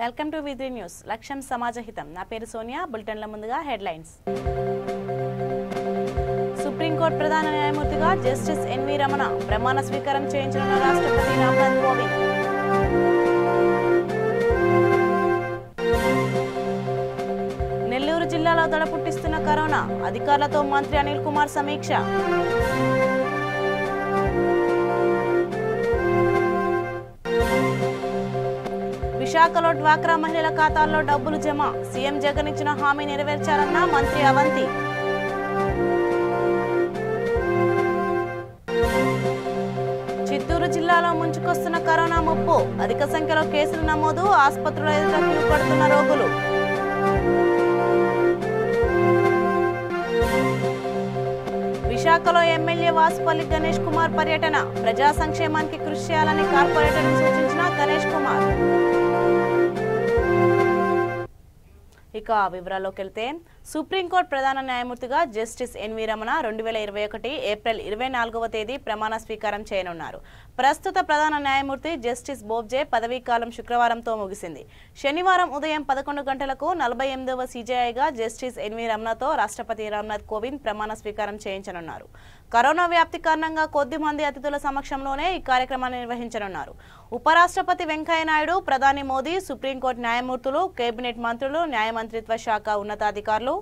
Welcome to విద్రి news. లక్ష్యం సమాజహితం. నా పేరు సోనియా. బులెటిన్ల ముందుగా హెడ్లైన్స్. సుప్రీంకోర్టు ప్రధాన న్యాయమూర్తిగా జస్టిస్ ఎన్వి రమణ ప్రమాణ స్వీకారం చేయించనున్న రాష్ట్రపతి రామ్నాథ్ కోవింద్. నెల్లూరు జిల్లాలో దడపుట్టిస్తున్న కరోనా, అధికారులతో మంత్రి అనిల్ కుమార్ సమీక్ష. విశాఖలో డ్వాక్రా మహిళల ఖాతాల్లో డబ్బులు జమ, సీఎం జగన్ ఇచ్చిన హామీ నెరవేర్చారన్న మంత్రి అవంతి. చిత్తూరు జిల్లాలో ముంచుకొస్తున్న కరోనా ముప్పు, అధిక సంఖ్యలో కేసులు నమోదు, ఆసుపత్రుల ఎదుట క్యూ కడుతున్న రోగులు. విశాఖలో ఎమ్మెల్యే వాసుపల్లి గణేష్ కుమార్ పర్యటన, ప్రజా సంక్షేమానికి కృషి చేయాలని కార్పొరేటర్కు సూచించిన గణేష్ కుమార్. ఇక వివరాల్లోకి వెళ్తే, సుప్రీంకోర్టు ప్రధాన న్యాయమూర్తిగా జస్టిస్ ఎన్వి రమణ 2021 ఏప్రిల్ 24వ తేదీ ప్రమాణ స్వీకారం చేయనున్నారు. ప్రస్తుత ప్రధాన న్యాయమూర్తి జస్టిస్ బోబ్జే పదవీ కాలం శుక్రవారంతో ముగిసింది. శనివారం ఉదయం 11 గంటలకు 48వ సీజేఐగా జస్టిస్ ఎన్వి రమణతో రాష్ట్రపతి రామ్నాథ్ కోవింద్ ప్రమాణ స్వీకారం చేయించనున్నారు. కరోనా వ్యాప్తి కారణంగా కొద్ది మంది అతిథుల సమక్షంలోనే ఈ కార్యక్రమాన్ని నిర్వహించనున్నారు. ఉపరాష్ట్రపతి వెంకయ్యనాయుడు, ప్రధాని మోదీ, సుప్రీంకోర్టు న్యాయమూర్తులు, కేబినెట్ మంత్రులు, న్యాయ మంత్రిత్వ శాఖ ఉన్నతాధికారులు,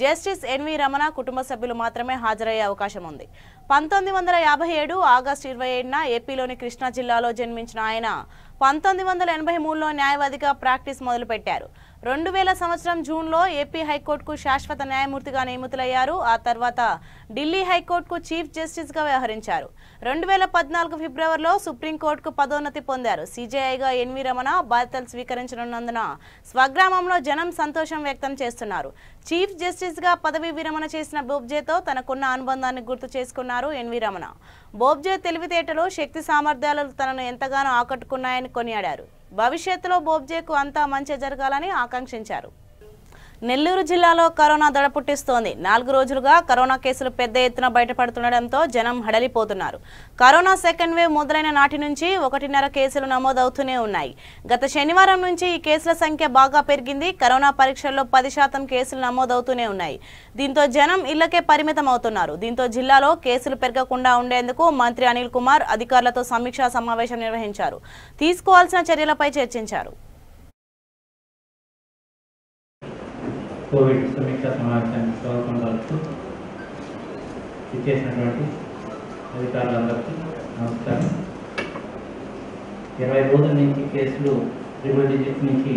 జస్టిస్ ఎన్వి రమణ కుటుంబ సభ్యులు మాత్రమే హాజరయ్యే అవకాశం ఉంది. 1957 ఆగస్టు 27న ఏపీలోని కృష్ణా జిల్లాలో జన్మించిన ఆయన 1983లో న్యాయవాదిగా ప్రాక్టీస్ మొదలుపెట్టారు. 2000 సంవత్సరం జూన్లో ఏపీ హైకోర్టుకు శాశ్వత న్యాయమూర్తిగా నియమితులయ్యారు. ఆ తర్వాత ఢిల్లీ హైకోర్టుకు చీఫ్ జస్టిస్గా వ్యవహరించారు. 2014 ఫిబ్రవరిలో సుప్రీంకోర్టుకు పదోన్నతి పొందారు. సీజేఐగా ఎన్వి రమణ బాధ్యతలు స్వీకరించనున్నందున స్వగ్రామంలో జనం సంతోషం వ్యక్తం చేస్తున్నారు. చీఫ్ జస్టిస్గా పదవీ విరమణ చేసిన బోబ్జేతో తనకున్న అనుబంధాన్ని గుర్తు చేసుకున్నారు ఎన్వి రమణ. బోబ్జే తెలివితేటలు, శక్తి సామర్థ్యాలు తనను ఎంతగానో ఆకట్టుకున్నాయని కొనియాడారు. భవిష్యత్తులో బోబ్జేకు అంతా మంచి జరగాలని ఆకాంక్షించారు. నెల్లూరు జిల్లాలో కరోనా దడపుట్టిస్తోంది. 4 రోజులుగా కరోనా కేసులు పెద్ద ఎత్తున బయటపడుతుండటంతో జనం హడలిపోతున్నారు. కరోనా సెకండ్ వేవ్ మొదలైన నాటి నుంచి 1.5 కేసులు నమోదవుతూనే ఉన్నాయి. గత శనివారం నుంచి ఈ కేసుల సంఖ్య బాగా పెరిగింది. కరోనా పరీక్షల్లో 10% కేసులు నమోదవుతూనే ఉన్నాయి. దీంతో జనం ఇళ్లకే పరిమితం అవుతున్నారు. దీంతో జిల్లాలో కేసులు పెరగకుండా ఉండేందుకు మంత్రి అనిల్ కుమార్ అధికారులతో సమీక్షా సమావేశం నిర్వహించారు. తీసుకోవాల్సిన చర్యలపై చర్చించారు. కోవిడ్ సమీక్షా సమావేశానికి స్వాగతం పలుకుతూ ఇచ్చేసినటువంటి అధికారులందరికీ నమస్కారం. 20 రోజుల నుంచి కేసులు ట్రిపుల్ డిజిట్ నుంచి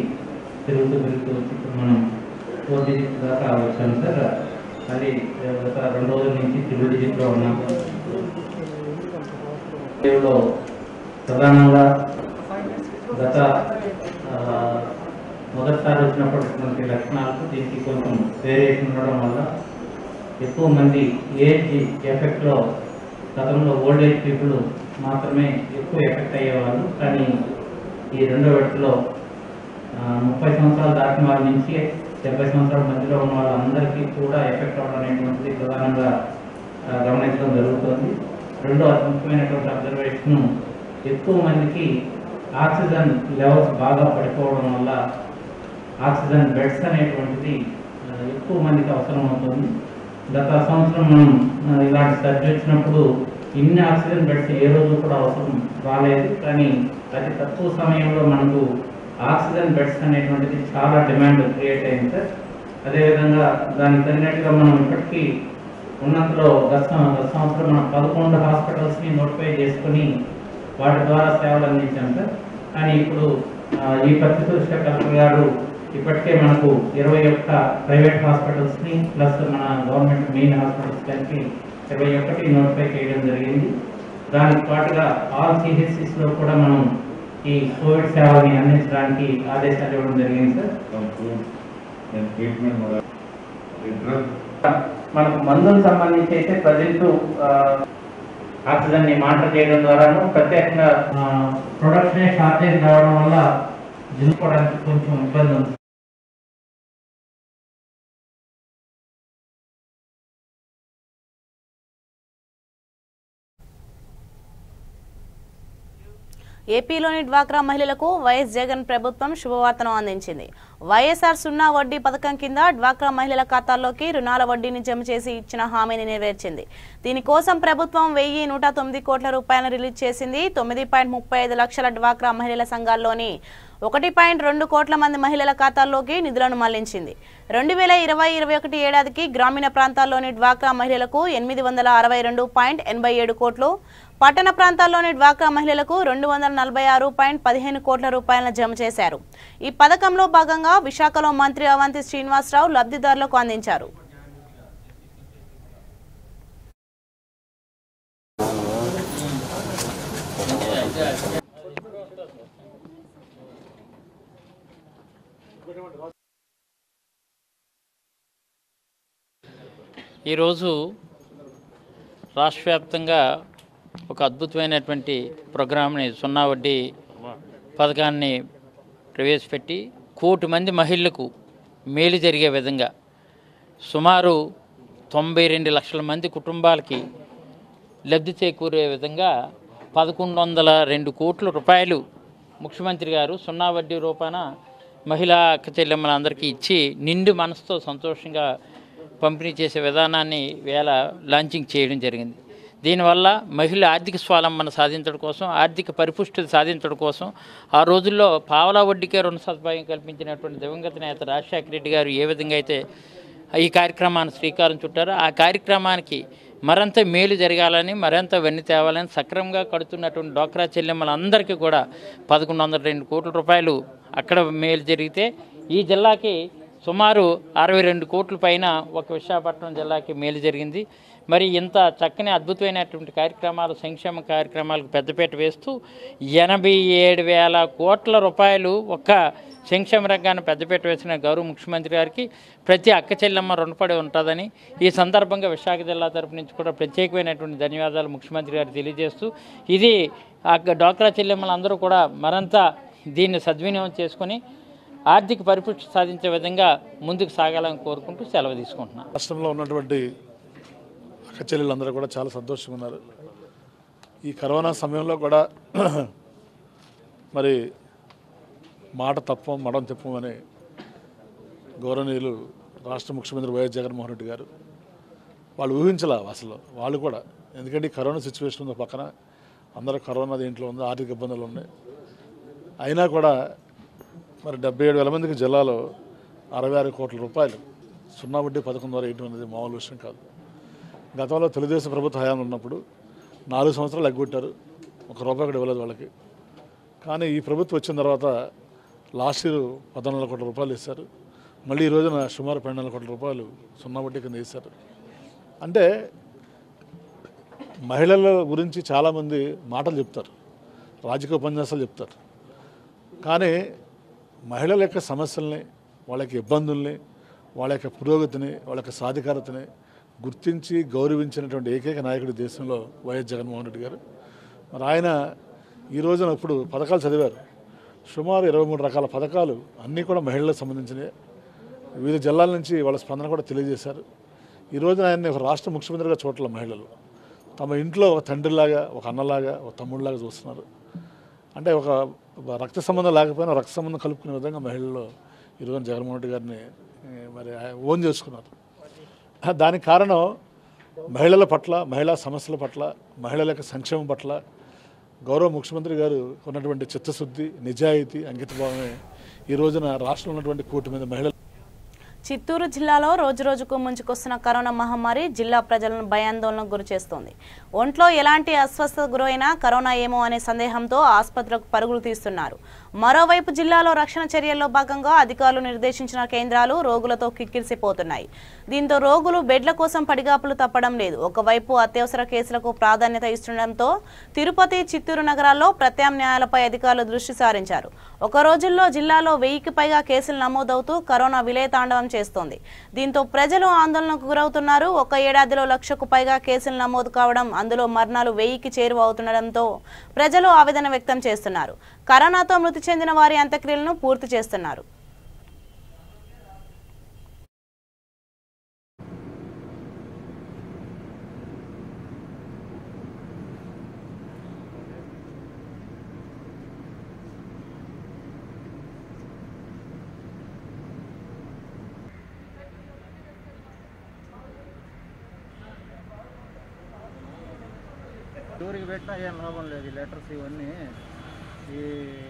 పెరుగుతూ వచ్చి మనం 4 డిజిట్ దాకా వచ్చాము సార్. మళ్ళీ గత 2 రోజుల నుంచి ట్రిపుల్ డిజిట్లో ఉన్నాము. లో ప్రధానంగా గత మొదటిసారి వచ్చినప్పటిటువంటి లక్షణాలకు దీనికి కొంచెం వేరియేషన్ ఉండడం వల్ల ఎక్కువ మంది ఏజ్ ఎఫెక్ట్లో గతంలో ఓల్డ్ ఏజ్ పీపుల్ మాత్రమే ఎక్కువ ఎఫెక్ట్ అయ్యేవాళ్ళు. కానీ ఈ రెండో విడతలో 30 సంవత్సరాలు దాటిన వాళ్ళ నుంచి 70 సంవత్సరాల మధ్యలో ఉన్న వాళ్ళందరికీ కూడా ఎఫెక్ట్ అవ్వడం అనేటువంటిది ప్రధానంగా గమనించడం జరుగుతుంది. రెండో అతి ముఖ్యమైనటువంటి అబ్జర్వేషను, ఎక్కువ మందికి ఆక్సిజన్ లెవెల్స్ బాగా పడిపోవడం వల్ల ఆక్సిజన్ బెడ్స్ అనేటువంటిది ఎక్కువ మందికి అవసరం అవుతుంది. గత సంవత్సరం మనం ఇలాంటి సర్జరీ వచ్చినప్పుడు ఇన్ని ఆక్సిజన్ బెడ్స్ ఏ రోజు కూడా అవసరం రాలేదు. కానీ అతి తక్కువ సమయంలో మనకు ఆక్సిజన్ బెడ్స్ అనేటువంటిది చాలా డిమాండ్ క్రియేట్ అయింది సార్. అదేవిధంగా దానికి తగినట్టుగా మనం ఇప్పటికీ ఉన్నంతలో గత సంవత్సరం మనం 11 హాస్పిటల్స్ని నోటిఫై చేసుకుని వాటి ద్వారా సేవలు అందించాం సార్. కానీ ఇప్పుడు ఈ పరిస్థితి కలెక్టర్ గారు ఇప్పటికే మనకు 21 ప్రైవేట్ హాస్పిటల్స్ని ప్లస్ మన గవర్నమెంట్ మెయిన్ హాస్పిటల్స్ కలిపి 21 నోటిఫై చేయడం జరిగింది. దానికి పాటుగా ఆల్ సిహెచ్సిస్లో కూడా మనం ఈ కోవిడ్ సేవల్ని అందించడానికి ఆదేశాలు ఇవ్వడం జరిగింది సార్. మనకు మందులకు సంబంధించి అయితే ప్రజెంట్ ఆక్సిజన్ ని మానిటర్ చేయడం ద్వారాను, ప్రత్యేకంగా ప్రొడక్షన్ షార్టేజ్ రావడం వల్ల జిల్లుకోవడానికి కొంచెం ఇబ్బంది ఉంది. ఏపీలోని డ్వాక్రా మహిళలకు వైఎస్ జగన్ ప్రభుత్వం శుభవార్తను అందించింది. వైఎస్ఆర్ 0 వడ్డీ పథకం కింద డ్వాక్రా మహిళల ఖాతాల్లోకి రుణాల వడ్డీని జమ చేసి ఇచ్చిన హామీని నెరవేర్చింది. దీనికోసం ప్రభుత్వం 1,109 కోట్ల రూపాయలను రిలీజ్ చేసింది. 9.35 లక్షల డ్వాక్రా మహిళల సంఘాల్లోని 1.2 కోట్ల మంది మహిళల ఖాతాల్లోకి నిధులను మళ్లించింది. 2020-21 ఏడాదికి గ్రామీణ ప్రాంతాల్లోని డ్వాక్రా మహిళలకు 862.87 కోట్లు, పట్టణ ప్రాంతాల్లోని డ్వాక్రా మహిళలకు 246.15 కోట్ల రూపాయలను జమ చేశారు. ఈ పథకంలో భాగంగా విశాఖలో మంత్రి అవంతి శ్రీనివాసరావు లబ్ధిదారులకు అందించారు. ఈరోజు రాష్ట్ర వ్యాప్తంగా ఒక అద్భుతమైనటువంటి ప్రోగ్రామ్ని 0 వడ్డీ పథకాన్ని ప్రవేశపెట్టి 1 కోటి మంది మహిళలకు మేలు జరిగే విధంగా సుమారు 92 లక్షల మంది కుటుంబాలకి లబ్ధి చేకూరే విధంగా 1,102 కోట్ల రూపాయలు ముఖ్యమంత్రి గారు 0 వడ్డీ రూపాన మహిళా అక్క చెల్లెమ్మలందరికీ ఇచ్చి నిండు మనసుతో సంతోషంగా పంపిణీ చేసే విధానాన్ని వేళ లాంచింగ్ చేయడం జరిగింది. దీనివల్ల మహిళ ఆర్థిక స్వావలంబన సాధించడం కోసం, ఆర్థిక పరిపుష్టి సాధించడం కోసం ఆ రోజుల్లో పావలా వడ్డీకే రుణ సదుపాయం కల్పించినటువంటి దివంగత నేత రాజశేఖర రెడ్డి గారు ఏ విధంగా అయితే ఈ కార్యక్రమాన్ని శ్రీకారం చుట్టారో ఆ కార్యక్రమానికి మరింత మేలు జరగాలని, మరింత వెన్ను తేవాలని సక్రమంగా కడుతున్నటువంటి డ్వాక్రా చెల్లెమ్మలందరికీ కూడా 1,102 కోట్ల రూపాయలు అక్కడ మేలు జరిగితే ఈ జిల్లాకి సుమారు 62 కోట్ల పైన ఒక విశాఖపట్నం జిల్లాకి మేలు జరిగింది. మరి ఇంత చక్కని అద్భుతమైనటువంటి కార్యక్రమాలు, సంక్షేమ కార్యక్రమాలకు పెద్దపీట వేస్తూ 87,000 కోట్ల రూపాయలు ఒక్క సంక్షేమ రంగాన్ని పెద్దపీట వేసిన గౌరవ ముఖ్యమంత్రి గారికి ప్రతి అక్క చెల్లెమ్మ రుణపడి ఉంటుందని ఈ సందర్భంగా విశాఖ జిల్లా తరపు నుంచి కూడా ప్రత్యేకమైనటువంటి ధన్యవాదాలు ముఖ్యమంత్రి గారు తెలియజేస్తూ ఇది డ్వాక్రా చెల్లెమ్మలందరూ కూడా మరింత దీన్ని సద్వినియోగం చేసుకొని ఆర్థిక పరిపుష్టి సాధించే విధంగా ముందుకు సాగాలని కోరుకుంటూ సెలవు తీసుకుంటున్నాను. రాష్ట్రంలో ఉన్నటువంటి అక్క చెల్లెళ్ళందరూ కూడా చాలా సంతోషంగా ఉన్నారు. ఈ కరోనా సమయంలో కూడా మరి మాట తప్పం మడం చెప్పమని గౌరవనీయులు రాష్ట్ర ముఖ్యమంత్రి వైఎస్ జగన్మోహన్ రెడ్డి గారు వాళ్ళు ఊహించలే అసలు వాళ్ళు కూడా. ఎందుకంటే ఈ కరోనా సిచ్యువేషన్ ఉంది, పక్కన అందరూ కరోనా దీంట్లో ఉంది, ఆర్థిక ఇబ్బందులు ఉన్నాయి. అయినా కూడా మరి 77,000 మందికి జిల్లాలో 66 కోట్ల రూపాయలు 0 వడ్డీ పథకం ద్వారా వేయడం అనేది మామూలు విషయం కాదు. గతంలో తెలుగుదేశం ప్రభుత్వ హయాంలో ఉన్నప్పుడు 4 సంవత్సరాలు ఎగ్గొట్టారు, 1 రూపాయి కూడా ఇవ్వలేదు వాళ్ళకి. కానీ ఈ ప్రభుత్వం వచ్చిన తర్వాత లాస్ట్ ఇయర్ 14 కోట్ల రూపాయలు ఇస్తారు. మళ్ళీ ఈ రోజున సుమారు 12 కోట్ల రూపాయలు 0 వడ్డీ కింద వేశారు. అంటే మహిళల గురించి చాలామంది మాటలు చెప్తారు, రాజకీయ ఉపన్యాసాలు చెప్తారు. కానీ మహిళల యొక్క సమస్యల్ని, వాళ్ళ యొక్క ఇబ్బందుల్ని, వాళ్ళ యొక్క పురోగతిని, వాళ్ళ యొక్క సాధికారతని గుర్తించి గౌరవించినటువంటి ఏకైక నాయకుడు దేశంలో వైఎస్ జగన్మోహన్ రెడ్డి గారు. మరి ఆయన ఈ రోజున ఇప్పుడు పథకాలు చదివారు. సుమారు 23 రకాల పథకాలు అన్నీ కూడా మహిళలకు సంబంధించినవి. వివిధ జిల్లాల నుంచి వాళ్ళ స్పందన కూడా తెలియజేశారు. ఈ రోజున ఆయన్ని ఒక రాష్ట్ర ముఖ్యమంత్రిగా చూడట్ల మహిళలు తమ ఇంట్లో ఒక తండ్రిలాగా, ఒక అన్నలాగా, ఒక తమ్ముడిలాగా చూస్తున్నారు. అంటే ఒక రక్త సంబంధం లేకపోయినా రక్త సంబంధం కలుపుకునే విధంగా మహిళలు ఈరోజు జగన్మోహన్ రెడ్డి గారిని మరి ఓన్ చేసుకున్నారు. దానికి కారణం మహిళల పట్ల, మహిళా సమస్యల పట్ల, మహిళల యొక్క సంక్షేమం పట్ల గౌరవ ముఖ్యమంత్రి గారు ఉన్నటువంటి చిత్తశుద్ధి, నిజాయితీ, అంకితభావమే ఈ రోజున రాష్ట్రంలో ఉన్నటువంటి 1 కోటి మంది మహిళలు. చిత్తూరు జిల్లాలో రోజురోజుకు ముంచుకొస్తున్న కరోనా మహమ్మారి జిల్లా ప్రజలను భయాందోళనకు గురిచేస్తోంది. ఒంట్లో ఎలాంటి అస్వస్థత గురైనా కరోనా ఏమో అనే సందేహంతో ఆసుపత్రులకు పరుగులు తీస్తున్నారు. మరోవైపు జిల్లాలో రక్షణ చర్యల్లో భాగంగా అధికారులు నిర్దేశించిన కేంద్రాలు రోగులతో కిక్కిరిసిపోతున్నాయి. దీంతో రోగులు బెడ్ల కోసం పడిగాపులు తప్పడం లేదు. ఒకవైపు అత్యవసర కేసులకు ప్రాధాన్యత ఇస్తుండటంతో తిరుపతి, చిత్తూరు నగరాల్లో ప్రత్యామ్నాయాలపై అధికారులు దృష్టి సారించారు. ఒక రోజుల్లో జిల్లాలో 1000కి పైగా కేసులు నమోదవుతూ కరోనా విలయతాండవం చేస్తోంది. దీంతో ప్రజలు ఆందోళనకు గురవుతున్నారు. ఒక ఏడాదిలో 1,00,000కు పైగా కేసులు నమోదు కావడం, అందులో మరణాలు 1000కి చేరువవుతుండటంతో ప్రజలు ఆవేదన వ్యక్తం చేస్తున్నారు. కరోనాతో మృతి చెందిన వారి అంత్యక్రియలను పూర్తి చేస్తున్నారు. ఊరికి పెట్టినా ఏం లాభం లేదు. ఈ లెటర్స్ ఇవన్నీ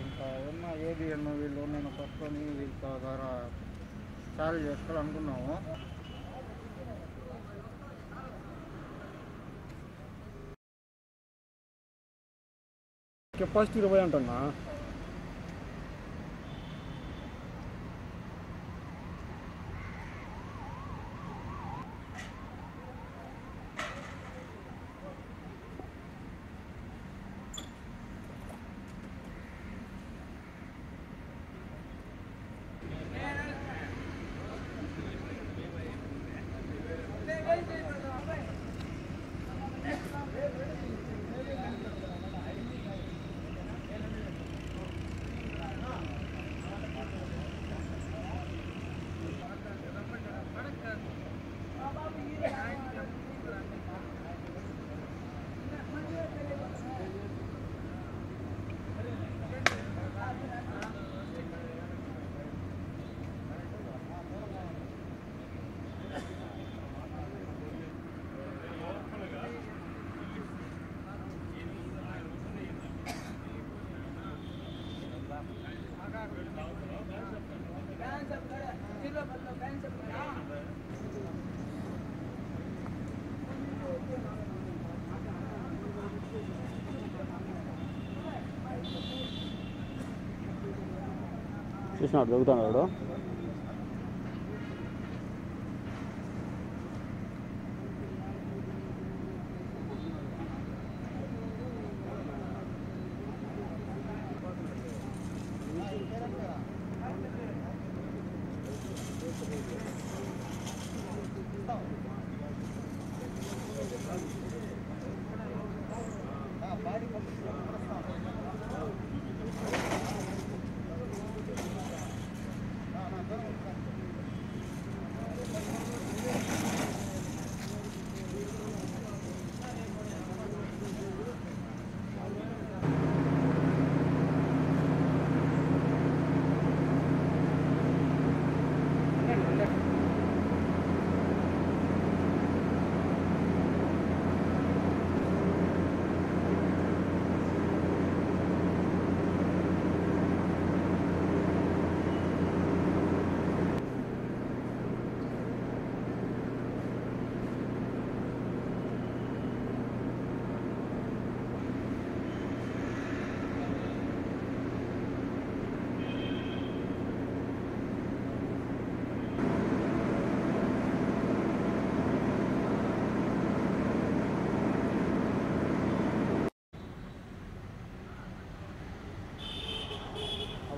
ఇంకా ఉన్న ఏబిఎన్ వీళ్ళు నేను పట్టుకొని వీళ్ళ ద్వారా సాల్వ్ చేసుకోవాలనుకున్నాము. కెపాసిటీ 20 అంటున్నా. చూసినాడు దొరుకుతున్నాడు.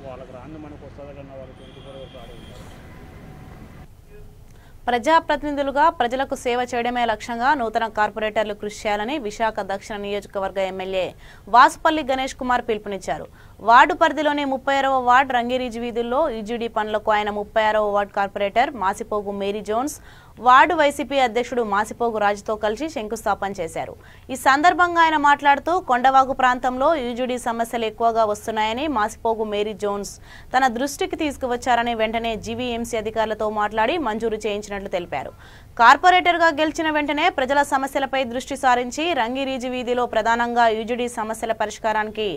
వాళ్ళకి రాంగ్ మనకు వస్తుంది కన్నా వాళ్ళు 24 వరకు ఆడే ఉంటారు. ప్రజాప్రతినిధులుగా ప్రజలకు సేవ చేయడమే లక్ష్యంగా నూతన కార్పొరేటర్లు కృషి చేయాలని విశాఖ దక్షిణ నియోజకవర్గ ఎమ్మెల్యే వాసుపల్లి గణేష్ కుమార్ పిలుపునిచ్చారు. వార్డు పరిధిలోని 36వ వార్డు రంగిరీజ్ వీధుల్లో ఈజీడీ పనులకు ఆయన 36వ ward corporator Masipogu Mary Jones, ward YCP అధ్యక్షుడు మాసిపోగు రాజుతో కలిసి శంకుస్థాపన చేశారు. ఈ సందర్భంగా ఆయన మాట్లాడుతూ కొండవాగు ప్రాంతంలో యూజీడీ సమస్యలు ఎక్కువగా వస్తున్నాయని మాసిపోగు మేరీ జోన్స్ తన దృష్టికి తీసుకువచ్చారని వెంటనే జీవీఎంసీ అధికారులతో మాట్లాడి మంజూరు చేయించినట్లు తెలిపారు. కార్పొరేటర్గా గెలిచిన వెంటనే ప్రజల సమస్యలపై దృష్టి సారించి రంగిరీజ్ వీధిలో ప్రధానంగా యూజీడీ సమస్యల పరిష్కారానికి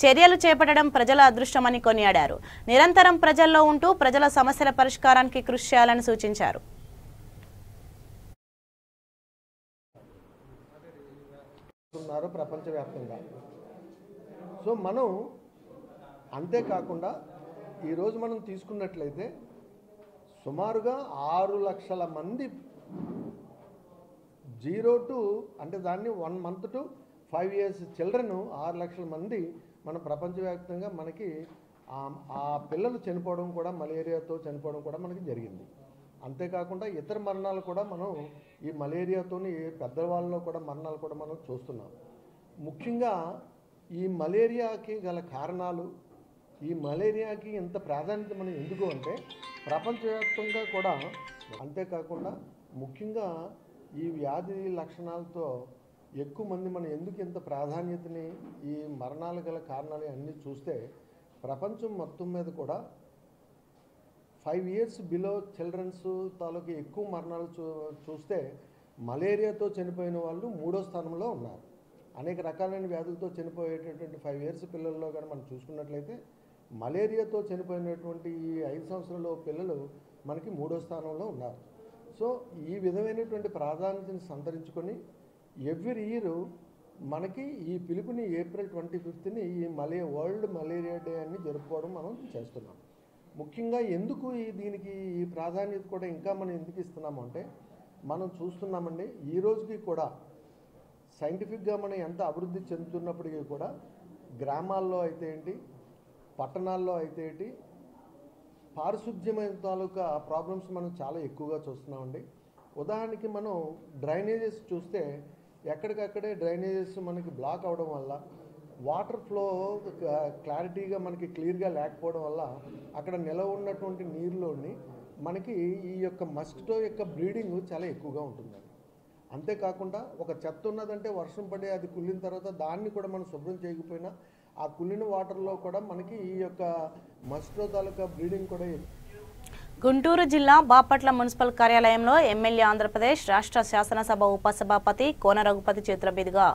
చర్యలు చేపట్టడం ప్రజల అదృష్టమని కొనియాడారు. నిరంతరం ప్రజల్లో ఉంటూ ప్రజల సమస్యల పరిష్కారానికి కృషి చేయాలని సూచించారు. ప్రపంచవ్యాప్తంగా సో మనం అంతేకాకుండా ఈరోజు మనం తీసుకున్నట్లయితే సుమారుగా 6 లక్షల మంది 0 to అంటే దాన్ని 1 month to 5 years చిల్డ్రన్ 6 లక్షల మంది మన ప్రపంచవ్యాప్తంగా మనకి ఆ పిల్లలు చనిపోవడం కూడా మలేరియాతో చనిపోవడం కూడా మనకి జరిగింది. అంతేకాకుండా ఇతర మరణాలు కూడా మనం ఈ మలేరియాతోని పెద్దవాళ్ళలో కూడా మరణాలు కూడా మనం చూస్తున్నాం. ముఖ్యంగా ఈ మలేరియాకి గల కారణాలు, ఈ మలేరియాకి ఎంత ప్రాధాన్యత మనం ఎందుకు అంటే ప్రపంచవ్యాప్తంగా కూడా, అంతేకాకుండా ముఖ్యంగా ఈ వ్యాధి లక్షణాలతో ఎక్కువ మంది మనం ఎందుకు ఇంత ప్రాధాన్యతని ఈ మరణాలు గల కారణాలు అన్నీ చూస్తే ప్రపంచం మొత్తం మీద కూడా 5 years బిలో చిల్డ్రన్స్ తాలూకు ఎక్కువ మరణాలు చూస్తే మలేరియాతో చనిపోయిన వాళ్ళు 3వ స్థానంలో ఉన్నారు. అనేక రకాలైన వ్యాధులతో చనిపోయేటటువంటి 5 ఇయర్స్ పిల్లల్లో కానీ మనం చూసుకున్నట్లయితే మలేరియాతో చనిపోయినటువంటి ఈ 5 సంవత్సరాల పిల్లలు మనకి 3వ స్థానంలో ఉన్నారు. సో ఈ విధమైనటువంటి ప్రాధాన్యతను సంతరించుకొని ఎవ్రీ ఇయర్ మనకి ఈ పిలుపుని ఏప్రిల్ 25ని ఈ వరల్డ్ మలేరియా డే అని జరుపుకోవడం మనం చేస్తున్నాం. ముఖ్యంగా ఎందుకు దీనికి ఈ ప్రాధాన్యత కూడా ఇంకా మనం ఎందుకు ఇస్తున్నాము అంటే మనం చూస్తున్నామండి ఈ రోజుకి కూడా సైంటిఫిక్గా మనం ఎంత అభివృద్ధి చెందుతున్నప్పటికీ కూడా గ్రామాల్లో అయితే ఏంటి, పట్టణాల్లో అయితే ఏంటి, పారిశుద్ధ్యమైన తాలూకా ప్రాబ్లమ్స్ మనం చాలా ఎక్కువగా చూస్తున్నామండి. ఉదాహరణకి మనం డ్రైనేజెస్ చూస్తే ఎక్కడికక్కడే డ్రైనేజెస్ మనకి బ్లాక్ అవడం వల్ల వాటర్ ఫ్లో క్లారిటీగా మనకి క్లియర్గా లేకపోవడం వల్ల అక్కడ నిలవ ఉన్నటువంటి నీరులోని మనకి ఈ యొక్క మస్కిటో యొక్క బ్రీడింగ్ చాలా ఎక్కువగా ఉంటుందండి. అంతేకాకుండా ఒక చెత్త ఉన్నదంటే వర్షం పడి అది కుళ్ళిన తర్వాత దాన్ని కూడా మనం శుభ్రం చేయకపోయినా ఆ కుళ్ళిన వాటర్లో కూడా మనకి ఈ యొక్క మస్కిటో తాలూకా బ్రీడింగ్ కూడా గుంటూరు జిల్లా బాపట్ల మున్సిపల్ కార్యాలయంలో ఎమ్మెల్యే ఆంధ్రప్రదేశ్ రాష్ట్ర శాసనసభ ఉపసభాపతి కోన రఘుపతి చేతుల మీదుగా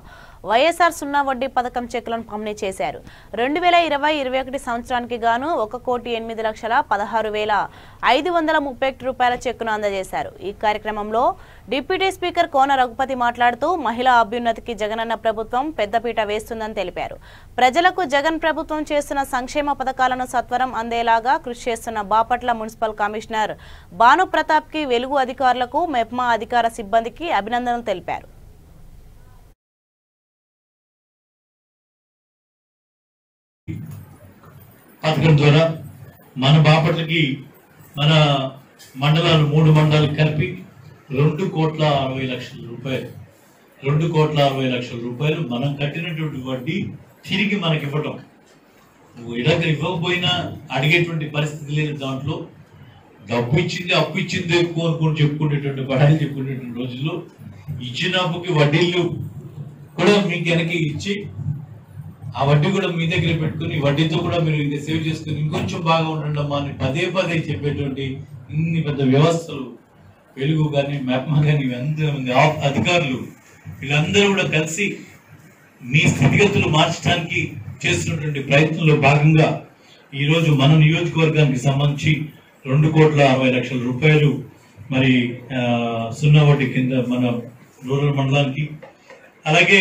వైఎస్ఆర్ సున్నా వడ్డీ పథకం చెక్కులను పంపిణీ చేశారు. 2020-21 సంవత్సరానికి గాను 1,08,16,531 రూపాయల చెక్కును అందజేశారు. ఈ కార్యక్రమంలో డిప్యూటీ స్పీకర్ కోన రఘుపతి మాట్లాడుతూ మహిళా అభ్యున్నతికి జగనన్న ప్రభుత్వం పెద్దపీట వేస్తుందని తెలిపారు. ప్రజలకు జగన్ ప్రభుత్వం చేస్తున్న సంక్షేమ పథకాలను సత్వరం అందేలాగా కృషి చేస్తున్న బాపట్ల మున్సిపల్ కమిషనర్ భాను ప్రతాప్ కి, వెలుగు అధికారులకు, మెప్మా అధికార సిబ్బందికి అభినందనలు తెలిపారు. పథకం ద్వారా మన బాపట్లకి మన మండలాలు 3 మండలాలు కలిపి 2,60,00,000 రూపాయలు 2,60,00,000 రూపాయలు మనం కట్టినటువంటి వడ్డీ తిరిగి మనకి ఇవ్వటం. ఇలాగ ఇవ్వకపోయినా అడిగేటువంటి పరిస్థితి లేదు. దాంట్లో డబ్బు ఇచ్చింది అప్పు ఇచ్చింది ఎక్కువ అనుకుని చెప్పుకునేటువంటి పడాలి చెప్పుకునేటువంటి రోజుల్లో ఇచ్చిన అప్పుకి వడ్డీలు కూడా మీకు వెనక్కి ఇచ్చి ఆ వడ్డీ కూడా మీ దగ్గర పెట్టుకుని వడ్డీతో కూడా మీరు ఇంకా సేవ్ చేసుకుని ఇంకొంచెం బాగా ఉండమ్మా అని పదే పదే చెప్పేటువంటి ఇన్ని పెద్ద వ్యవస్థలు వెలుగు కానీ మెప్మా కానీ అధికారులు వీళ్ళందరూ కూడా కలిసి మీ స్థితిగతులు మార్చడానికి చేస్తున్నటువంటి ప్రయత్నంలో భాగంగా ఈరోజు మన నియోజకవర్గానికి సంబంధించి 2,60,00,000 రూపాయలు మరి సున్నా వడ్డీ కింద మన రూరల్ మండలానికి, అలాగే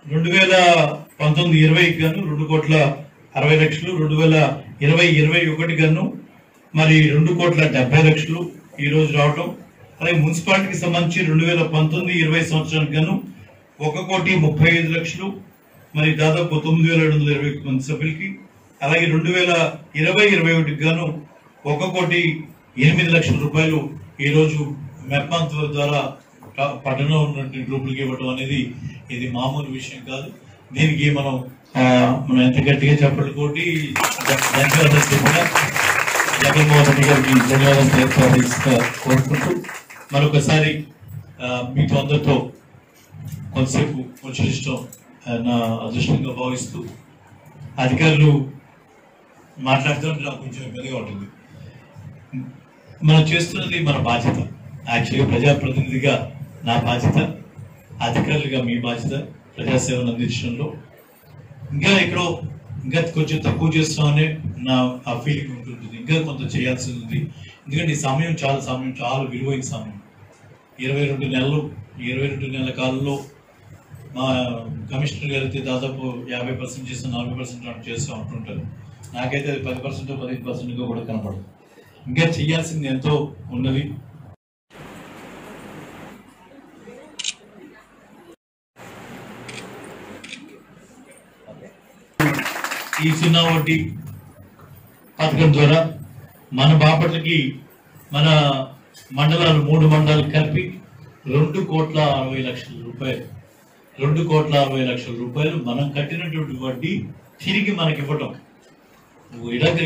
2019-20 గాను 2,60,00,000, 2020-21 గాను మరి 2,70,00,000 ఈ రోజు రావటం. అలాగే మున్సిపాలిటీకి సంబంధించి 2019-20 సంవత్సరానికి గాను 1,35,00,000 మరి దాదాపు 9,720 మంది సభ్యులకి, అలాగే 2020-21 గాను 1,08,00,000 రూపాయలు ఈ రోజు మెప్మా ద్వారా పట్టణంలో ఉన్నటువంటి గ్రూపులకి ఇవ్వడం అనేది ఇది మామూలు విషయం కాదు. దీనికి మనం ఎంత గట్టిగా చెప్పండి కోటి ధన్యవాదాలు చెప్పిన జగన్మోహన్ రెడ్డి గారికి ధన్యవాదాలు కోరుకుంటూ మరొకసారి మీతో అందరితో కొంతసేపు ముచ్చటించడం నా అదృష్టంగా భావిస్తూ అధికారులు మాట్లాడుతుంటే నాకు కొంచెం ఇబ్బందిగా ఉంటుంది. మనం చేస్తున్నది మన బాధ్యత. యాక్చువల్గా ప్రజాప్రతినిధిగా నా బాధ్యత, అధికారులుగా మీ బాధ్యత ప్రజాసేవను అందించడంలో. ఇంకా కొంచెం తక్కువ చేస్తామనే నా ఆ ఫీలింగ్ ఉంటుంటుంది. ఇంకా కొంత చేయాల్సి ఉంది. ఎందుకంటే ఈ సమయం చాలా విలువైన సమయం. 22 నెలల కాలంలో మా కమిషనర్ గారు అయితే దాదాపు 50% చేస్తాం, 40% చేస్తూ ఉంటుంటారు. నాకైతే అది 10%, 15% కూడా కనపడదు. ఇంకా చేయాల్సింది ఎంతో ఉన్నది. ఈ సున్నా వడ్డీ పథకం ద్వారా మన బాపట్లకి మన మండలాలు 3 మండలాలు కలిపి 2,60,00,000 రూపాయలు 2,60,00,000 రూపాయలు మనం కట్టినటువంటి వడ్డీ తిరిగి మనకి ఇవ్వటం. ఇలాగ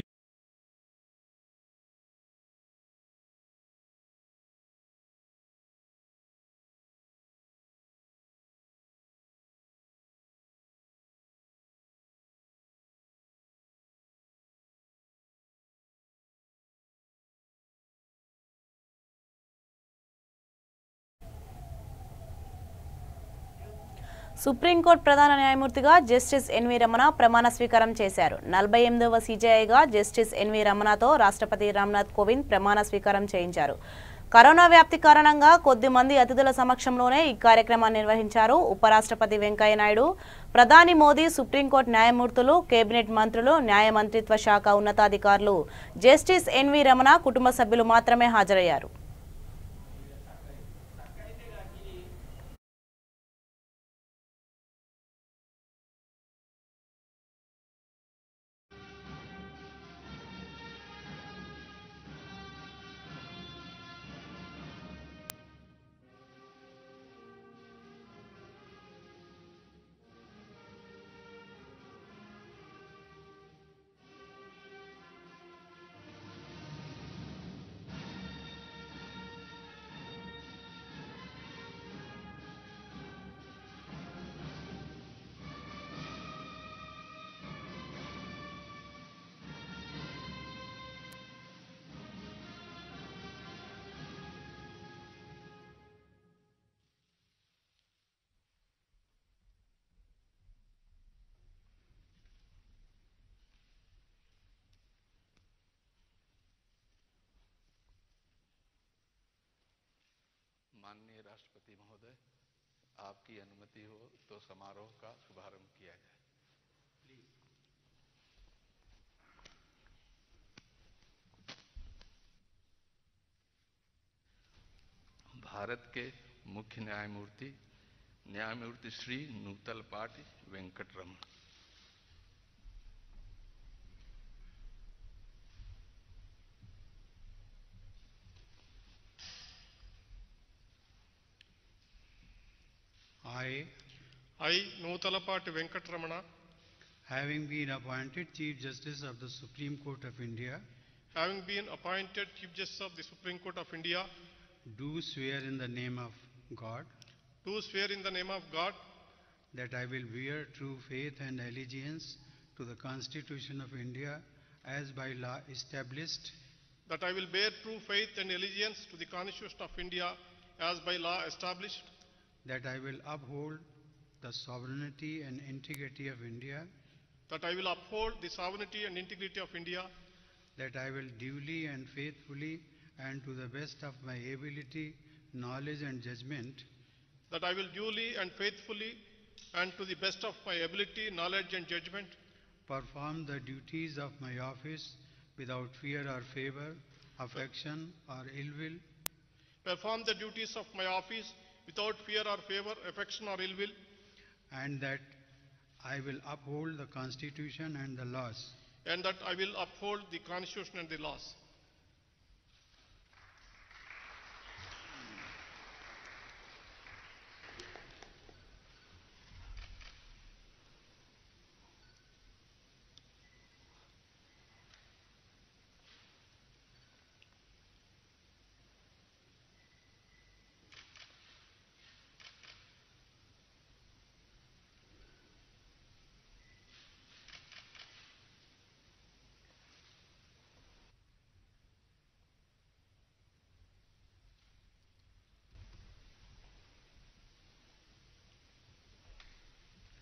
సుప్రీంకోర్టు ప్రధాన న్యాయమూర్తిగా జస్టిస్ ఎన్వి రమణ ప్రమాణ స్వీకారం చేశారు. 48వ సీజేఐగా జస్టిస్ ఎన్వి రమణతో రాష్ట్రపతి రామ్నాథ్ కోవింద్ ప్రమాణ స్వీకారం చేయించారు. కరోనా వ్యాప్తి కారణంగా కొద్ది మంది అతిథుల సమక్షంలోనే ఈ కార్యక్రమాన్ని నిర్వహించారు. ఉపరాష్ట్రపతి వెంకయ్యనాయుడు, ప్రధాని మోదీ, సుప్రీంకోర్టు న్యాయమూర్తులు, కేబినెట్ మంత్రులు, న్యాయ మంత్రిత్వ శాఖ ఉన్నతాధికారులు, జస్టిస్ ఎన్వి రమణ కుటుంబ సభ్యులు మాత్రమే హాజరయ్యారు. माननीय राष्ट्रपति महोदय, आपकी अनुमति हो तो समारोह का शुभारंभ किया जाए। भारत के मुख्य न्यायमूर्ति Shri नूतलपाटी Venkataraman. I, Nutalapati Venkatramana, having been appointed Chief Justice of the Supreme Court of India, having been appointed Chief Justice of the Supreme Court of India, do swear in the name of God do swear in the name of God that I will bear true faith and allegiance to the Constitution of India as by law established, that I will bear true faith and allegiance to the Constitution of India as by law established, that I will uphold the sovereignty and integrity of India, that I will uphold the sovereignty and integrity of India, that I will duly and faithfully and to the best of my ability, knowledge and judgment that I will duly and faithfully and to the best of my ability, knowledge and judgment perform the duties of my office without fear or favor, affection or ill will, perform the duties of my office without fear or favor, affection or ill will, and that I will uphold the Constitution and the laws, and that I will uphold the Constitution and the laws.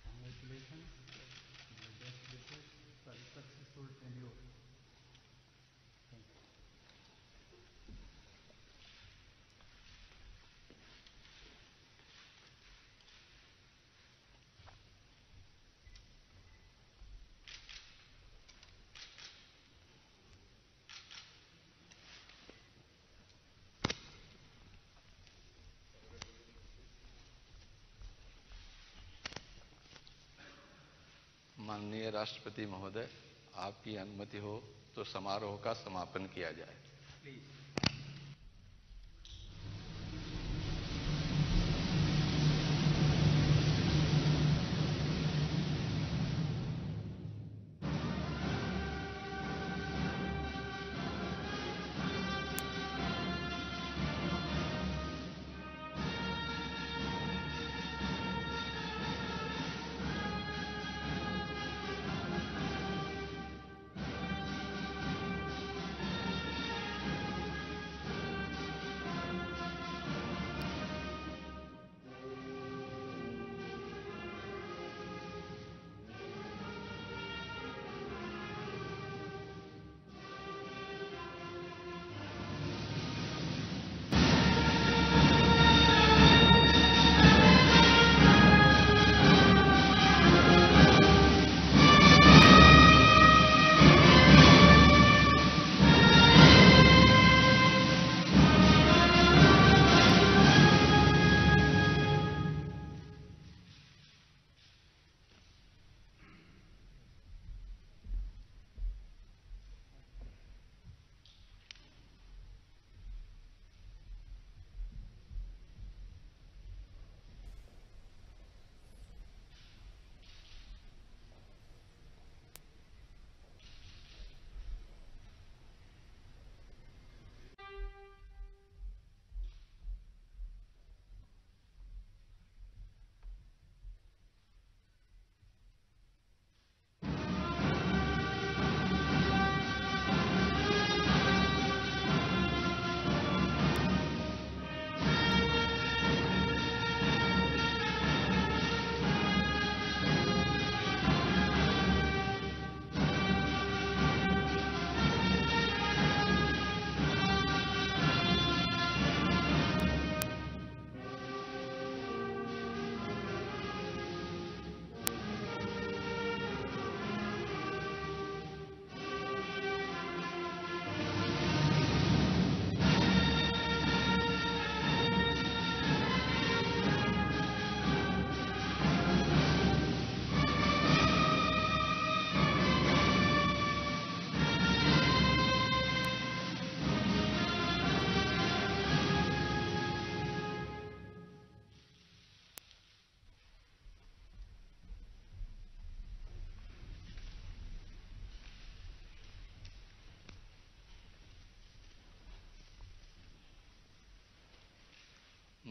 Congratulations. My best wishes for a successful tenure. Thank you. माननीय राष्ट्रपति महोदय, आपकी अनुमति हो तो समारोह का समापन किया जाए।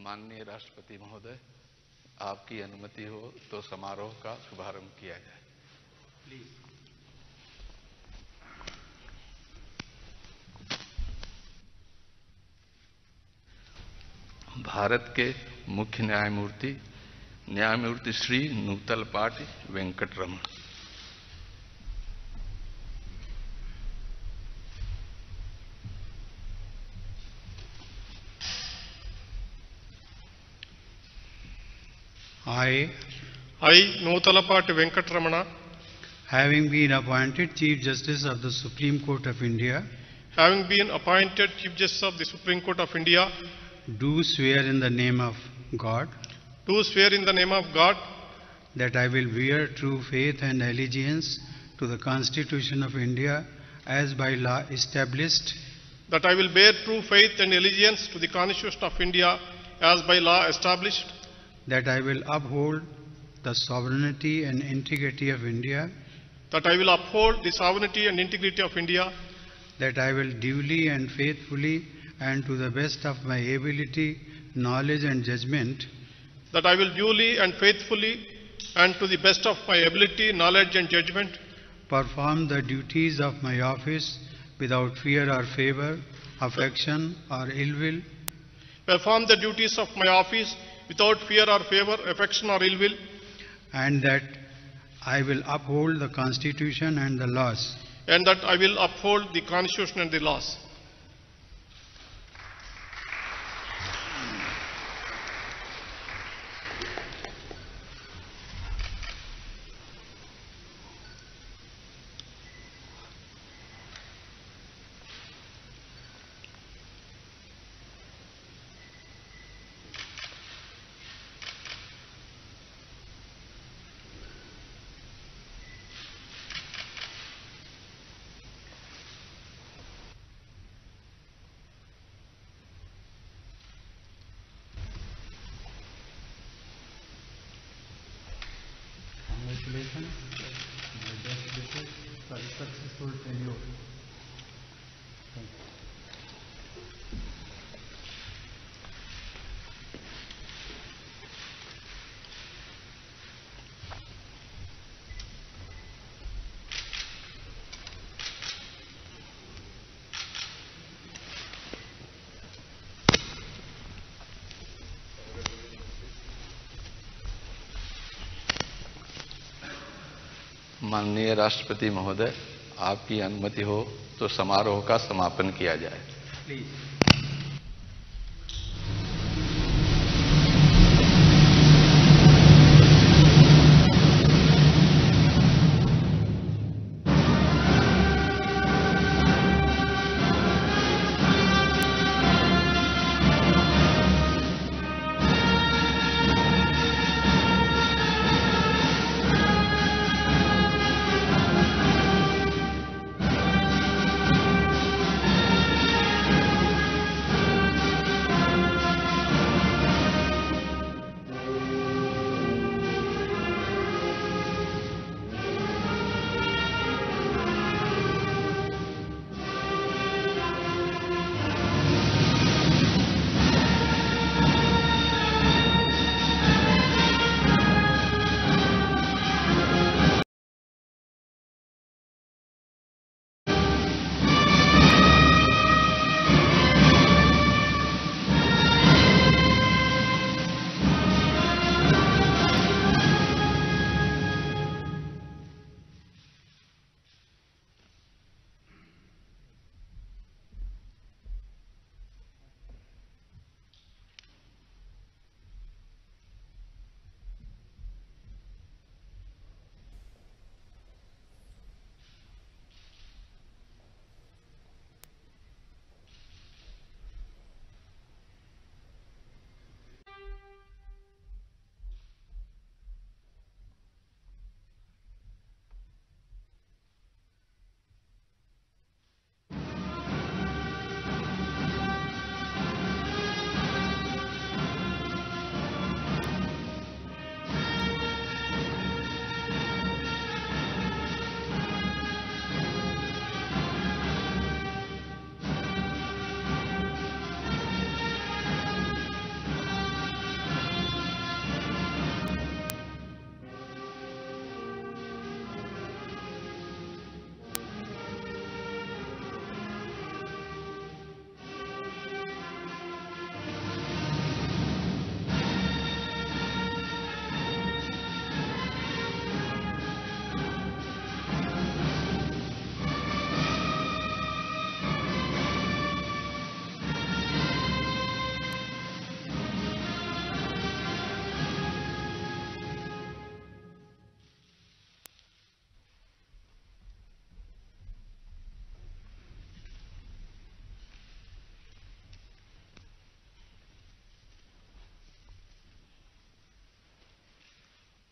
माननीय राष्ट्रपति महोदय, आपकी अनुमति हो तो समारोह का शुभारंभ किया जाए। प्लीज। भारत के मुख्य न्यायमूर्ति Shri नूतलपाटी Venkataraman. I, Nutalapati Venkatramana, having been appointed Chief Justice of the Supreme Court of India, having been appointed Chief Justice of the Supreme Court of India, do swear in the name of God do swear in the name of God that I will bear true faith and allegiance to the Constitution of India as by law established, that I will bear true faith and allegiance to the Constitution of India as by law established, that I will uphold the sovereignty and integrity of India, that I will uphold the sovereignty and integrity of India, that I will duly and faithfully and to the best of my ability, knowledge and judgment that I will duly and faithfully and to the best of my ability, knowledge and judgment perform the duties of my office without fear or favor, affection or ill will, perform the duties of my office without fear or favor, affection or ill will, and that I will uphold the Constitution and the laws, and that I will uphold the Constitution and the laws. Congratulations. The best wishes for a successful tenure. Thank you. माननीय राष्ट्रपति महोदय, आपकी अनुमति हो तो समारोह का समापन किया जाए। Please.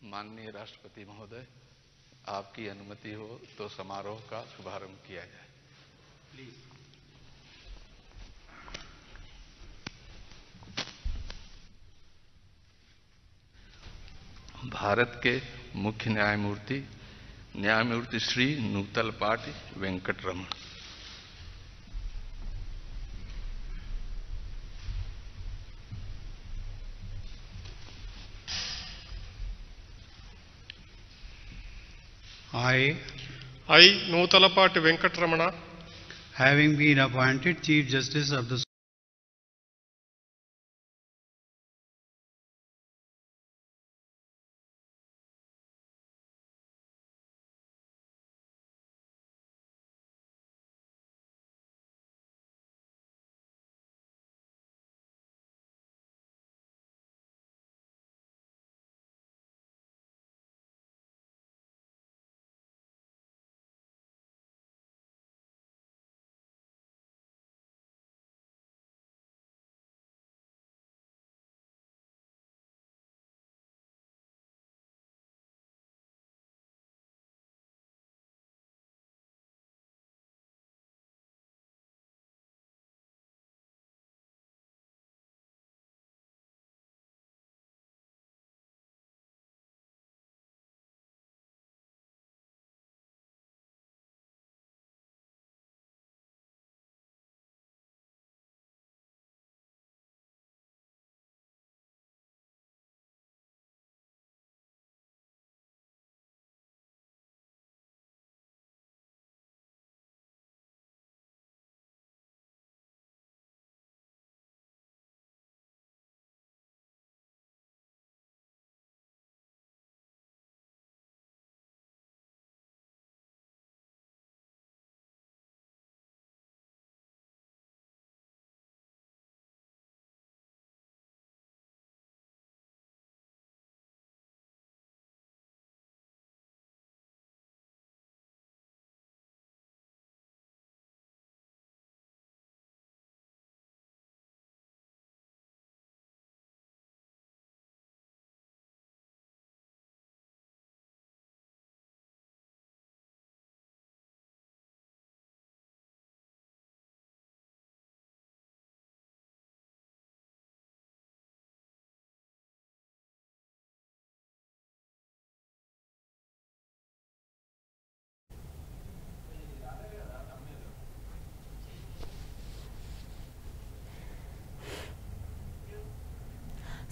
माननीय राष्ट्रपति महोदय, आपकी अनुमति हो तो समारोह का शुभारंभ किया जाए। प्लीज। भारत के मुख्य न्यायमूर्ति Shri नूतलपाटी Venkataraman. I, Nutalapati Venkatramana, having been appointed Chief Justice of the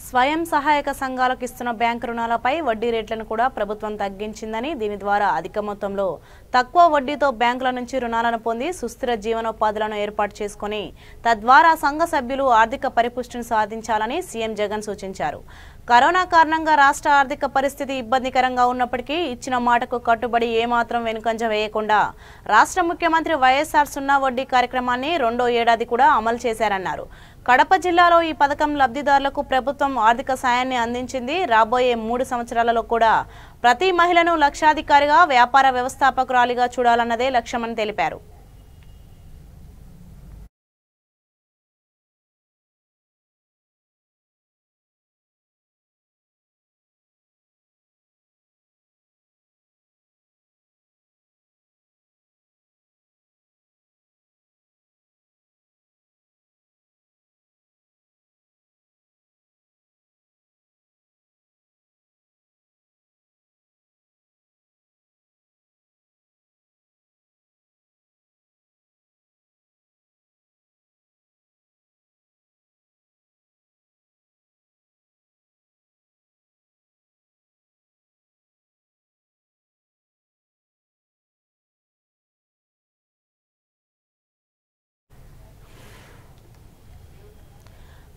స్వయం సహాయక సంఘాలకు ఇస్తున్న బ్యాంకు రుణాలపై వడ్డీ రేట్లను కూడా ప్రభుత్వం తగ్గించిందని, దీని ద్వారా అధిక మొత్తంలో తక్కువ వడ్డీతో బ్యాంకుల నుంచి రుణాలను పొంది సుస్థిర జీవనోపాధులను ఏర్పాటు చేసుకుని తద్వారా సంఘ సభ్యులు ఆర్థిక పరిపుష్టిని సాధించాలని సీఎం జగన్ సూచించారు. కరోనా కారణంగా రాష్ట్ర ఆర్థిక పరిస్థితి ఇబ్బందికరంగా ఉన్నప్పటికీ ఇచ్చిన మాటకు కట్టుబడి ఏమాత్రం వెనుకంజ వేయకుండా రాష్ట్ర ముఖ్యమంత్రి వైఎస్ఆర్ సున్నా వడ్డీ కార్యక్రమాన్ని రెండో ఏడాది కూడా అమలు చేశారన్నారు. కడప జిల్లాలో ఈ పథకం లబ్ధిదారులకు ప్రభుత్వం ఆర్థిక సాయాన్ని అందించింది. రాబోయే 3 సంవత్సరాలలో కూడా ప్రతి మహిళను లక్షాధికారిగా, వ్యాపార వ్యవస్థాపకురాలిగా చూడాలన్నదే లక్ష్యమని తెలిపారు.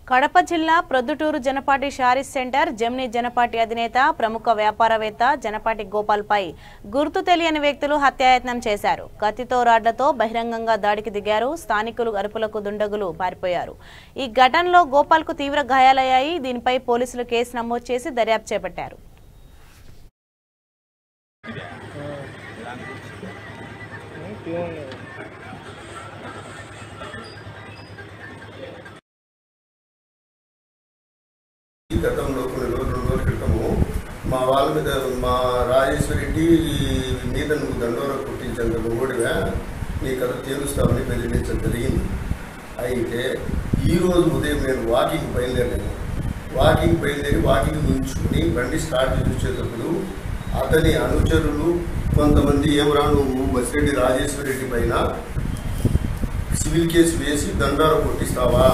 కడప జిల్లా ప్రొద్దుటూరు జనపాటి శారీస్ సెంటర్ జెమినీ జనపాటి అధినేత ప్రముఖ వ్యాపారవేత్త జనపాటి గోపాల్పై గుర్తు తెలియని వ్యక్తులు హత్యాయత్నం చేశారు. కత్తితో రాడ్లతో బహిరంగంగా దాడికి దిగారు. స్థానికులు అరుపులకు దుండగులు పారిపోయారు. ఈ ఘటనలో గోపాల్కు తీవ్ర గాయాలయ్యాయి. దీనిపై పోలీసులు కేసు నమోదు చేసి దర్యాప్తు చేపట్టారు. గతంలో కొన్ని 2 రోజుల క్రితము మా వాళ్ళ మీద మా రాజేశ్వర రెడ్డి మీద నువ్వు దండోర కుట్టించండి ఓడివా నీ కథ తేలుస్తామని బెదిరించడం జరిగింది. అయితే ఈరోజు ఉదయం నేను వాకింగ్ బయలుదేరాను. వాకింగ్ ఉంచుకుని బండి స్టార్ట్ చేసేటప్పుడు అతని అనుచరులు కొంతమంది ఏమరా నువ్వు బసిరెడ్డి రాజేశ్వర రెడ్డి పైన సివిల్ కేసు వేసి దండార కొట్టిస్తావా,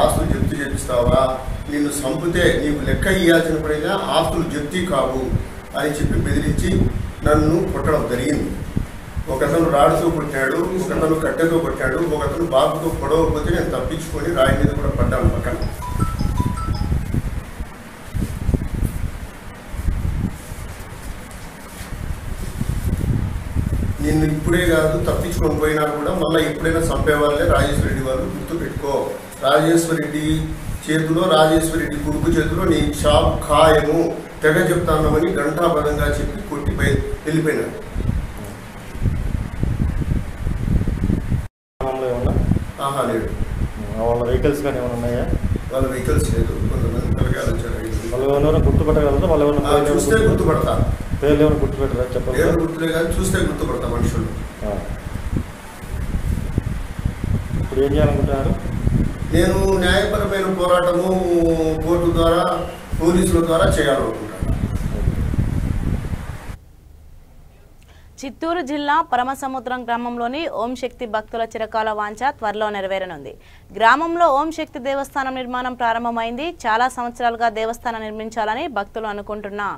ఆస్తులు జప్తు చేపిస్తావా, నిన్ను చంపితే నీకు లెక్క ఇవ్వాల్సిన పడినా ఆస్తులు జప్తీ కావు అని చెప్పి బెదిరించి నన్ను కొట్టడం జరిగింది. ఒకతను రాడుతో కొట్టాడు, ఒకతను కట్టెతో కొట్టాడు, ఒకతను బాబుతో పొడవకపోతే నేను తప్పించుకొని రాయి మీద కూడా పడ్డాను పక్కన. నిన్ను ఇప్పుడే కాదు తప్పించుకొని పోయినా కూడా మళ్ళీ ఎప్పుడైనా చంపేవాళ్ళే రాజేశ్వర రెడ్డి వాళ్ళు. గుర్తుపెట్టుకో, రాజేశ్వర రెడ్డి చేతిలో, రాజేశ్వర రెడ్డి కొడుకు చేతిలో నీ షాప్ ఖాయము, తెగ చెప్తాన్నామని గంటాపదంగా చెప్పి కొట్టి వెళ్ళిపోయినాడు. ఆహా లేదు. వాళ్ళ వెహికల్స్ కానీ ఏమైనా ఉన్నాయా? వాళ్ళ వెహికల్స్ లేదు. కొంతమంది పిల్లగాలు వచ్చారు. వాళ్ళు ఏమైనా గుర్తుపట్టగలరా? వాళ్ళు ఏమైనా చూస్తే గుర్తుపడతా. పేర్లు ఏమైనా గుర్తుపెట్టరా? చెప్పండి. పేర్లు గుర్తులే కానీ చూస్తే గుర్తుపడతా మనుషులు. ఇప్పుడు ఏం చేయాలనుకుంటున్నారు? నేను న్యాయపరమైన పోరాటము కోర్టు ద్వారా, పోలీసుల ద్వారా చేయాలనుకుంటున్నాను. చిత్తూరు జిల్లా పరమసముద్రం గ్రామంలోని ఓం శక్తి భక్తుల చిరకాల వాంఛ త్వరలో నెరవేరనుంది. గ్రామంలో ఓం శక్తి దేవస్థానం నిర్మాణం ప్రారంభమైంది. చాలా సంవత్సరాలుగా దేవస్థానం నిర్మించాలని భక్తులు అనుకుంటున్నా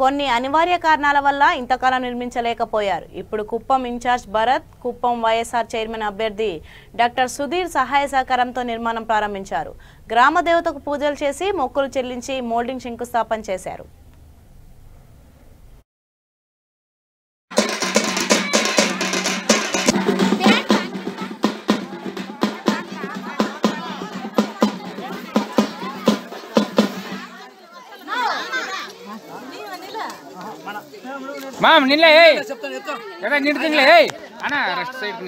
కొన్ని అనివార్య కారణాల వల్ల ఇంతకాలం నిర్మించలేకపోయారు. ఇప్పుడు కుప్పం ఇన్ఛార్జ్ భరత్, కుప్పం వైఎస్ఆర్ చైర్మన్ అభ్యర్థి డాక్టర్ సుధీర్ సహాయ సహకారంతో నిర్మాణం ప్రారంభించారు. గ్రామ దేవతకు పూజలు చేసి మొక్కులు చెల్లించి మోల్డింగ్ శంకుస్థాపన చేశారు. మామ్ నిన్లే ఎక్కడ నిండుతుందిలే అన్న రెస్ట్ సైడ్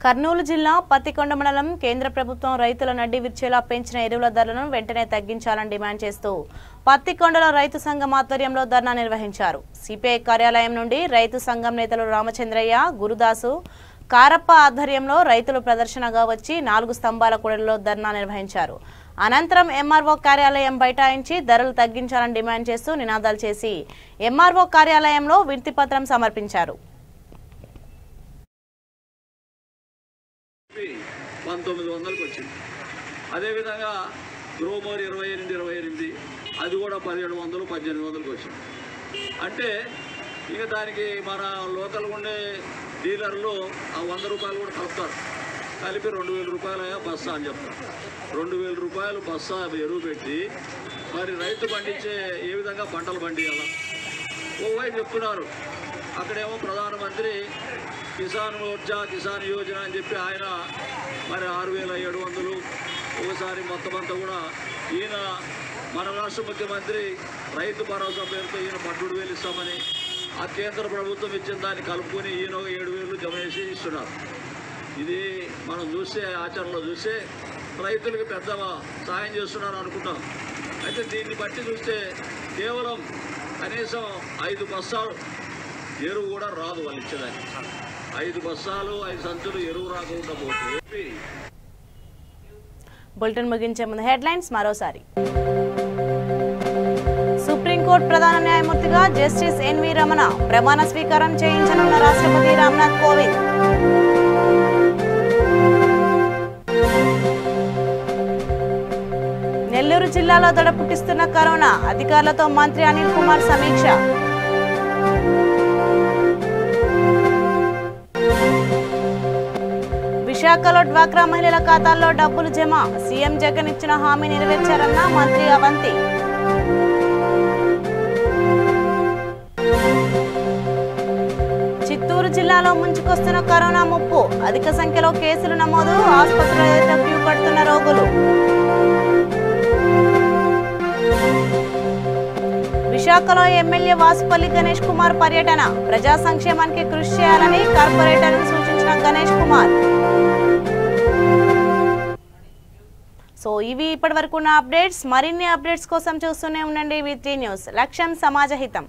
కర్నూలు జిల్లా పత్తికొండ మండలం కేంద్ర ప్రభుత్వం రైతుల నడ్డి విర్చేలా పెంచిన ఎరువుల ధరలను వెంటనే తగ్గించాలని డిమాండ్ చేస్తూ పత్తికొండలో రైతు సంఘం ఆధ్వర్యంలో ధర్నా నిర్వహించారు. సిపిఐ కార్యాలయం నుండి రైతు సంఘం నేతలు రామచంద్రయ్య, గురుదాసు, కారప్ప ఆధ్వర్యంలో రైతులు ప్రదర్శనగా వచ్చి 4 స్తంభాల కూడలిలో ధర్నా నిర్వహించారు. అనంతరం ఎంఆర్ఓ కార్యాలయం బైఠాయించి ధరలు తగ్గించాలని డిమాండ్ చేస్తూ నినాదాలు చేసి ఎంఆర్ఓ కార్యాలయంలో వినతిపత్రం సమర్పించారు. 1900కి వచ్చింది. అదేవిధంగా గ్రోమోర్ 28 అది కూడా 1700, 1800కి వచ్చింది. అంటే ఇక దానికి మన లోకల్ ఉండే డీలర్లు ఆ 100 రూపాయలు కూడా కలుపుతారు. కలిపి 2000 రూపాయలయ్యా బస్సా అని చెప్తారు. 2000 రూపాయలు బస్సా ఎరువు పెట్టి మరి రైతు పండించే ఏ విధంగా పంటలు పండియాలా ఓవైపు చెప్తున్నారు. అక్కడేమో ప్రధానమంత్రి కిసాన్ మోర్చా, కిసాన్ యోజన అని చెప్పి ఆయన మరి 6700 ఒకసారి మొత్తం అంతా కూడా ఈయన మన రాష్ట్ర ముఖ్యమంత్రి రైతు భరోసా పేరుతో ఈయన 12,000 ఇస్తామని ఆ కేంద్ర ప్రభుత్వం ఇచ్చిన దాన్ని కలుపుకొని ఈయన 7,000 జమ చేసి ఇస్తున్నారు. ఇది మనం చూస్తే ఆచరణలో చూస్తే రైతులకు పెద్ద సాయం చేస్తున్నారు అనుకుంటాం. అయితే దీన్ని బట్టి చూస్తే కేవలం కనీసం 5 బస్తాలు ఎరువు కూడా రాదు వాళ్ళు ఇచ్చేదానికి. 5 బస్తాలు 5 సంచులు ఎరువు రాకుండా పోతే. బులెటిన్ ముగించే ముందు హెడ్లైన్స్ మరోసారి. సుప్రీంకోర్టు ప్రధాన న్యాయమూర్తిగా జస్టిస్ ఎన్వి రమణ ప్రమాణ స్వీకారం చేయించనున్న రాష్ట్రపతి రామ్నాథ్ కోవింద్. నెల్లూరు జిల్లాలో దడ పుట్టిస్తున్న కరోనా, అధికారులతో మంత్రి అనిల్ కుమార్ సమీక్ష. విశాఖలో డ్వాక్రా మహిళల ఖాతాల్లో డబ్బులు జమ, సీఎం జగన్ ఇచ్చిన హామీ నెరవేర్చారన్న మంత్రి అవంతి. జిల్లాలో ముంచుకొస్తున్న కరోనా ముప్పు, అధిక సంఖ్యలో కేసులు నమోదు, ఆసుపత్రుల క్యూ కడుతున్న రోగులు. విశాఖలో ఎమ్మెల్యే వాసుపల్లి గణేష్ కుమార్ పర్యటన, ప్రజా సంక్షేమానికి కృషి చేయాలని కార్పొరేటర్లకు సూచించిన గణేష్ కుమార్. సో ఇవి ఇప్పటి వరకు ఉన్న అప్డేట్స్. మరిన్ని అప్డేట్స్ కోసం చూస్తూనే ఉండండి V3 న్యూస్. లక్ష్యం సమాజ హితం.